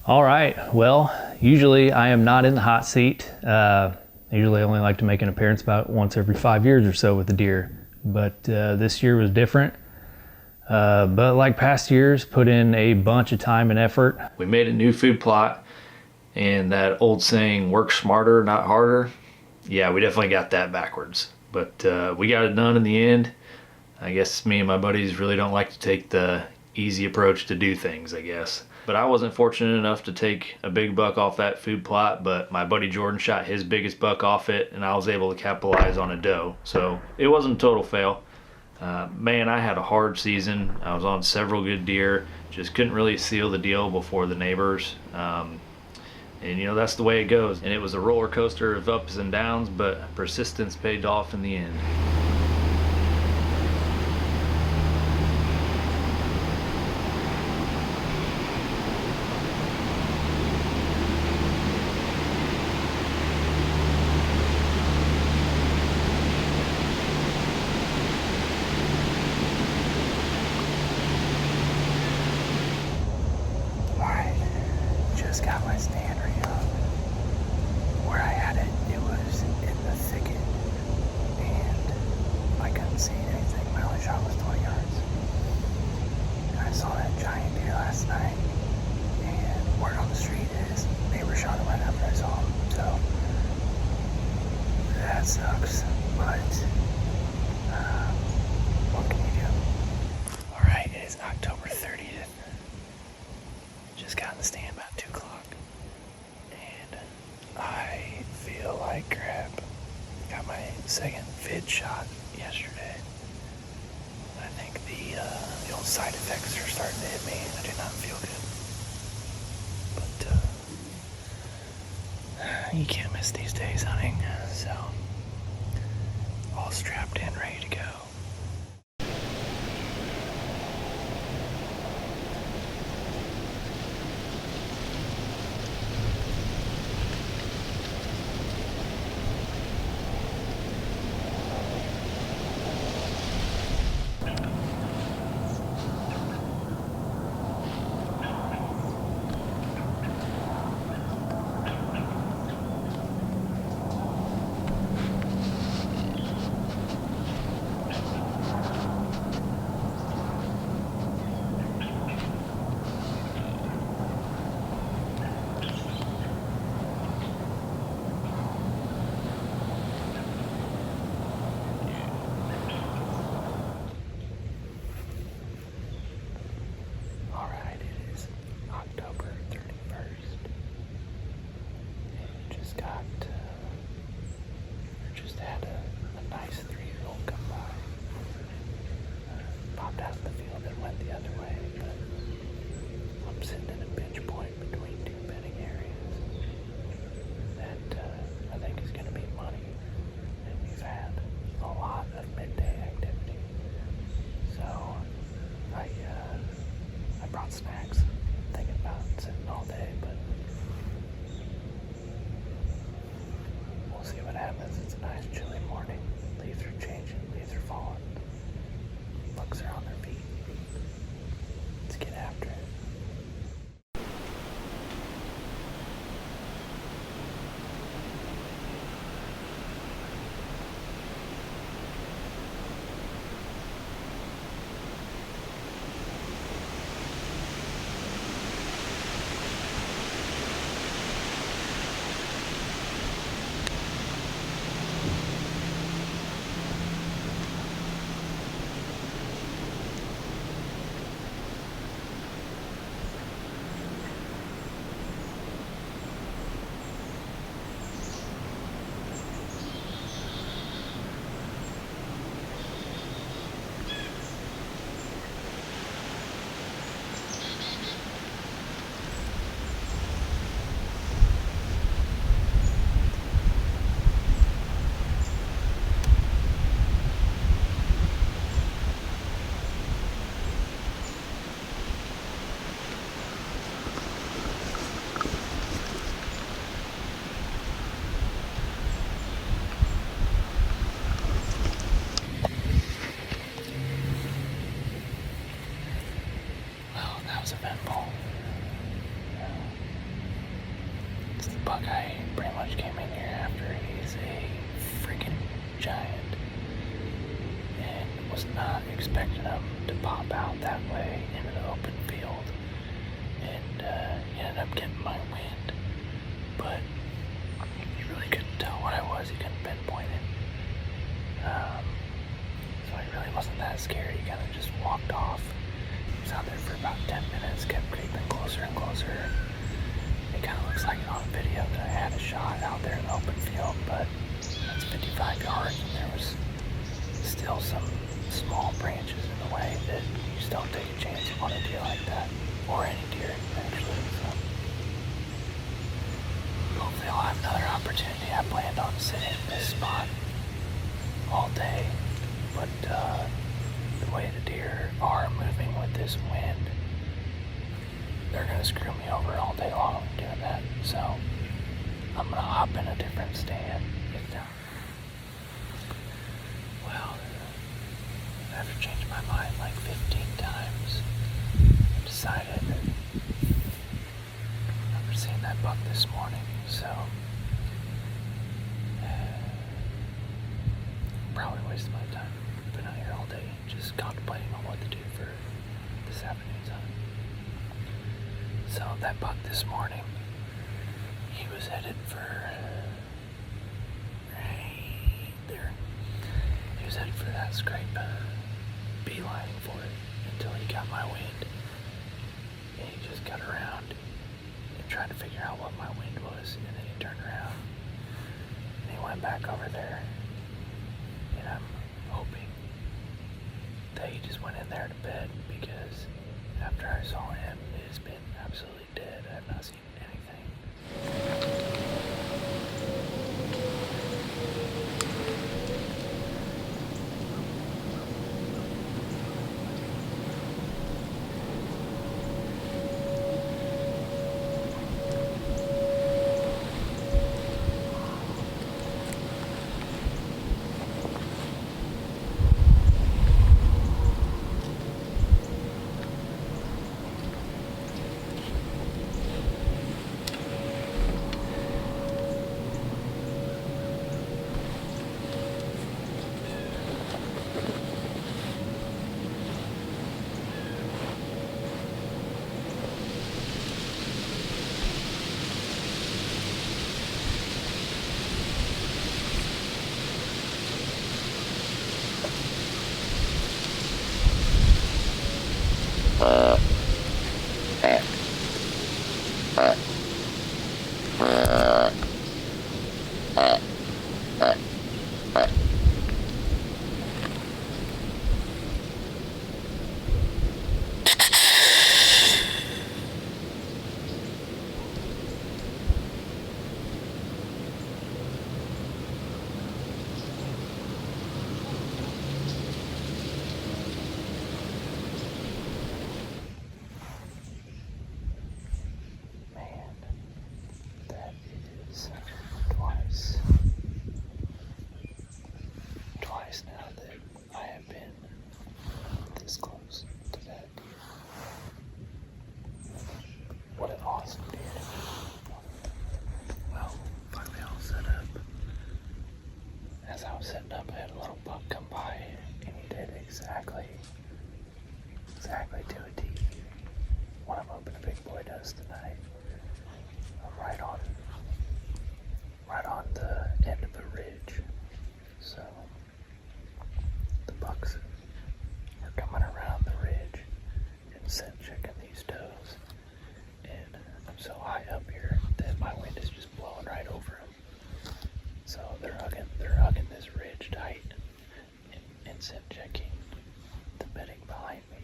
All right. Well, usually I am not in the hot seat. Usually I only like to make an appearance about once every 5 years or so with the deer. But this year was different. But like past years, put in a bunch of time and effort. We made a new food plot, and that old saying, work smarter, not harder. Yeah, we definitely got that backwards. But we got it done in the end. I guess me and my buddies really don't like to take the easy approach to do things, I guess. But I wasn't fortunate enough to take a big buck off that food plot, but my buddy Jordan shot his biggest buck off it, and I was able to capitalize on a doe. So it wasn't a total fail. Man, I had a hard season. I was on several good deer. Just couldn't really seal the deal before the neighbors. And you know, that's the way it goes. And it was a roller coaster of ups and downs, but persistence paid off in the end. Got my stand right up. Where I had it, it was in the thicket, and I couldn't see anything. My only shot was 20 yards. And I saw that giant deer last night, and word on the street is neighbor shot him right after I saw him. So that sucks, but what can you do? All right, it is October 30th. Just got in the stand about 2 o'clock. And I feel like crap. Got my second vid shot yesterday. I think the old side effects are starting to hit me. I do not feel good. But you can't miss these days hunting. So, all strapped in, ready to go. Just had a nice 3-year-old come by. Popped out in the field and went the other way, but I'm sitting in a pinch point between 2 bedding areas that I think is going to be money. And we've had a lot of midday activity. So I brought snacks, thinking about sitting all day, but we'll see what happens. It's a nice chilly morning. Leaves are changing, leaves are falling. Bugs are on their feet. Let's get after it. The buck I pretty much came in here after is a freaking giant, and was not expecting him to pop out that way into the open field, and he ended up getting my wind, but he really couldn't tell what I was. He couldn't pinpoint it. So he really wasn't that scared. He kind of just walked off. He was out there for about 10 minutes, kept creeping closer and closer. It kind of looks like it on video that I had a shot out there in the open field, but that's 55 yards, and there was still some small branches in the way that you just don't take a chance on a deer like that, or any deer actually. So hopefully I'll have another opportunity. I planned on sitting in this spot all day, but the way the deer are moving with this wind, they're gonna screw me over all day long doing that. So I'm gonna hop in a different stand. Well, after changing my mind like 15 times, I decided after seeing that buck this morning, so probably wasted my time. Been out here all day just contemplating on what to do for this afternoon's hunt. So that buck this morning, he was headed for right there. He was headed for that scrape, beelining for it until he got my wind. And he just got around and tried to figure out what my wind was, and then he turned around and he went back over there. And I'm hoping that he just went in there to bed, because after I saw him, it has been absolutely dead. I have not seen anything. Twice now that I have been this close to that deer. What an awesome deer. Well, finally all set up. As I was setting up, I had a little buck come by, and he did exactly to a T what I'm hoping a big boy does tonight. I'm right on the end of the ridge. So the bucks are coming around the ridge and scent checking these does. And I'm so high up here that my wind is just blowing right over them. So they're hugging this ridge tight and scent checking the bedding behind me.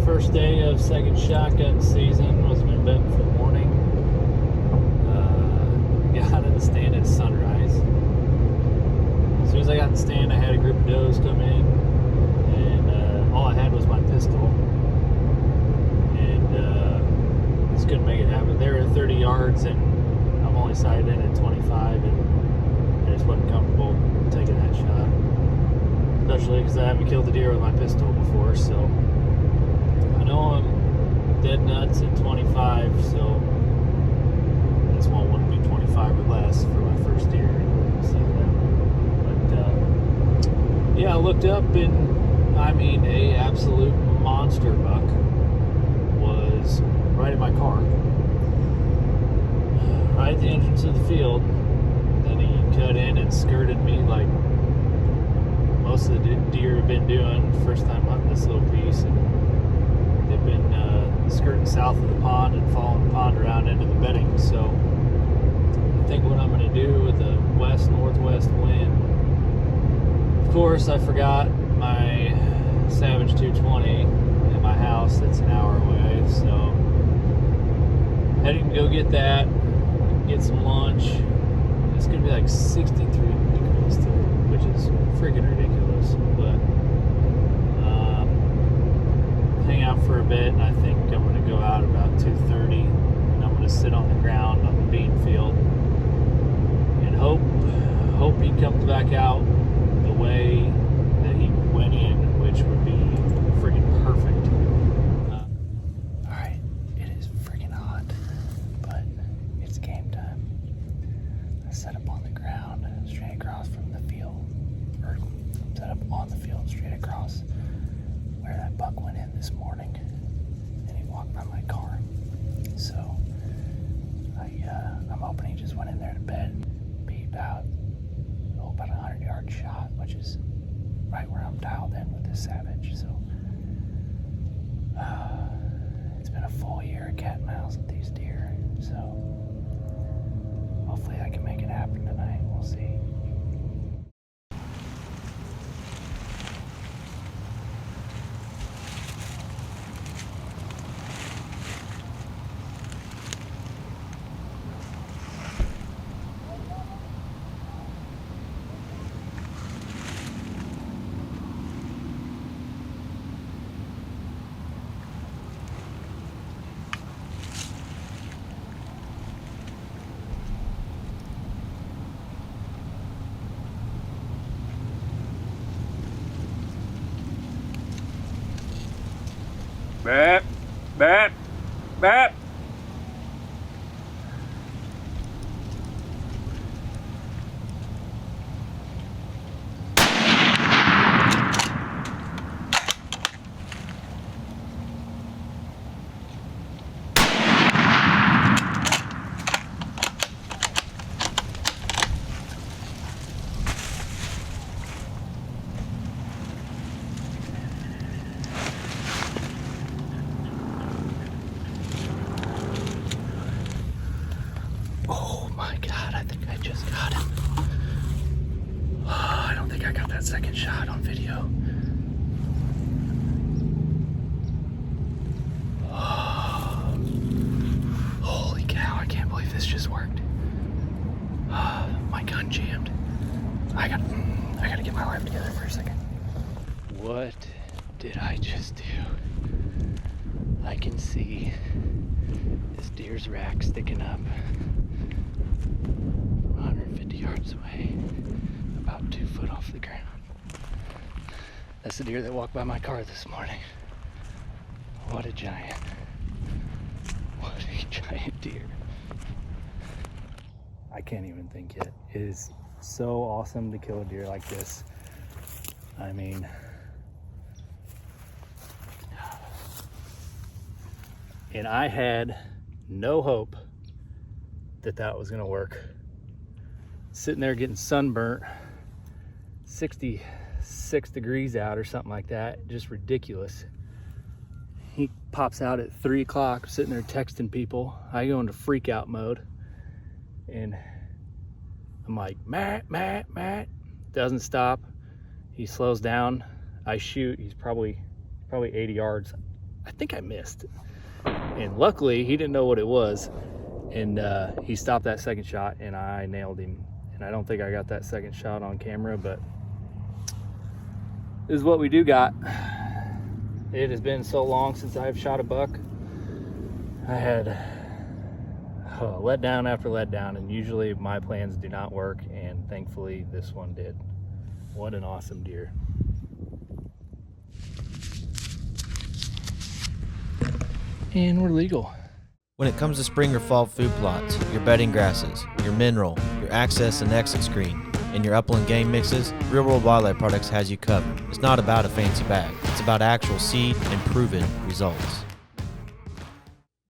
First day of second shotgun season. Wasn't in bed for the morning. Got in the stand at sunrise. As soon as I got in the stand, I had a group of does come in, and all I had was my pistol, and just couldn't make it yards, and I'm only sighted in at 25, and I just wasn't comfortable taking that shot. Especially because I haven't killed a deer with my pistol before, so I know I'm dead nuts at 25, so this one wouldn't be 25 or less for my first deer. See that. But yeah, I looked up, and I mean, a absolute monster buck was right in my car, right at the entrance of the field. Then he cut in and skirted me like most of the deer have been doing. First time hunting this little piece, and they've been skirting south of the pond and following the pond around into the bedding. So I think what I'm going to do with the west-northwest wind, of course I forgot my Savage 220 at my house that's an hour away, so heading to go get that, get some lunch. It's going to be like 63 degrees today, which is freaking ridiculous, but hang out for a bit, and I think I'm going to go out about 2:30, and I'm going to sit on the ground on the bean field and hope he comes back out the way that he went in, which would be freaking perfect. Alright, it is freaking hot, but it's game time. I set up on the ground straight across from the field, or set up on the field straight across where that buck went in this morning, and he walked by my car. So I'm hoping he just went in there to bed. Be about a 100-yard shot, which is right where I'm dialed in with this Savage. So it's been a full year of cat and mouse with these deer, so hopefully I can make it happen tonight. We'll see. Bap, bap, bap. Oh my God, I think I just got him. I don't think I got that second shot on video. Holy cow, I can't believe this just worked. My gun jammed. I gotta get my life together for a second. What did I just do? I can see this deer's rack sticking up 150 yards away, about 2 foot off the ground. That's the deer that walked by my car this morning. What a giant. What a giant deer. I can't even think yet. It is so awesome to kill a deer like this. I mean, and I had no hope that that was gonna work. Sitting there getting sunburnt, 66 degrees out or something like that, just ridiculous. He pops out at 3 o'clock, sitting there texting people. I go into freak out mode, and I'm like, Matt, Matt, Matt. Doesn't stop. He slows down. I shoot. He's probably 80 yards. I think I missed. And luckily, he didn't know what it was. And he stopped that second shot, and I nailed him. And I don't think I got that second shot on camera, but this is what we do got. It has been so long since I've shot a buck. I had let down after let down, and usually my plans do not work, and thankfully this one did. What an awesome deer. And we're legal. When it comes to spring or fall food plots, your bedding grasses, your mineral, your access and exit screen, and your upland game mixes, Real World Wildlife Products has you covered. It's not about a fancy bag. It's about actual seed and proven results.